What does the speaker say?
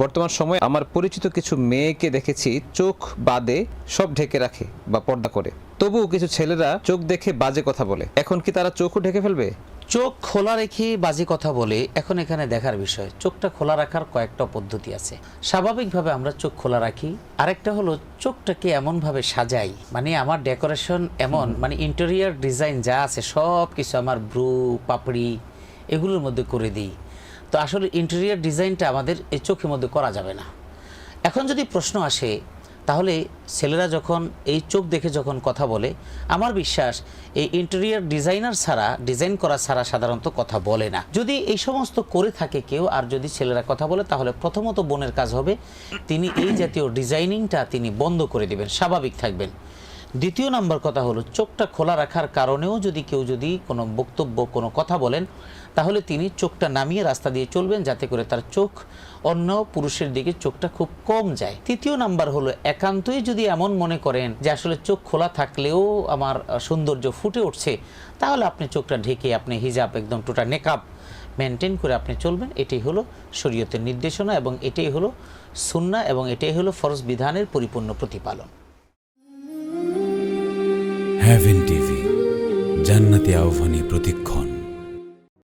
বর্তমান সময়ে আমার পরিচিত কিছু মেয়েকে দেখেছি চোখ বাদে সব ঢেকে রাখে বা পর্দা করে, তবুও কিছু ছেলেরা চোখ দেখে বাজে কথা বলে। এখন কি তারা চোখও ঢেকে ফেলবে? চোখ খোলা রেখে বাজে কথা বলে, এখন এখানে দেখার বিষয়, চোখটা খোলা রাখার কয়েকটা পদ্ধতি আছে। স্বাভাবিকভাবে আমরা চোখ খোলা রাখি। আরেকটা হলো চোখটাকে এমনভাবে সাজাই, মানে আমার ডেকোরেশন এমন, মানে ইন্টেরিয়ার ডিজাইন যা আছে সব কিছু আমার ব্রু পাপড়ি এগুলোর মধ্যে করে দিই। তো আসলে ইন্টেরিয়ার ডিজাইনটা আমাদের এই চোখের মধ্যে করা যাবে না। এখন যদি প্রশ্ন আসে, তাহলে ছেলেরা যখন এই চোখ দেখে যখন কথা বলে, আমার বিশ্বাস এই ইন্টেরিয়ার ডিজাইনার ছাড়া, ডিজাইন করা ছাড়া সাধারণত কথা বলে না। যদি এই সমস্ত করে থাকে কেউ, আর যদি ছেলেরা কথা বলে, তাহলে প্রথমত বোনের কাজ হবে তিনি এই জাতীয় ডিজাইনিংটা তিনি বন্ধ করে দেবেন, স্বাভাবিক থাকবেন। দ্বিতীয় নম্বর কথা হলো, চোখটা খোলা রাখার কারণেও যদি কেউ কোনো বক্তব্য, কোনো কথা বলেন, তাহলে তিনি চোখটা নামিয়ে রাস্তা দিয়ে চলবেন, যাতে করে তার চোখ অন্য পুরুষের দিকে চোখটা খুব কম যায়। তৃতীয় নাম্বার হলো, একান্তই যদি এমন মনে করেন যে আসলে চোখ খোলা থাকলেও আমার সৌন্দর্য ফুটে উঠছে, তাহলে আপনি চোখটা ঢেকে আপনি হিজাব, একদম টোটাল নেকাব মেনটেন করে আপনি চলবেন। এটাই হলো শরীয়তের নির্দেশনা, এবং এটাই হলো সুন্নাহ, এবং এটাই হলো ফরজ বিধানের পরিপূর্ণ প্রতিপালন। হেভেন টিভি, জান্নাতি আহ্বানে প্রতিক্ষণ।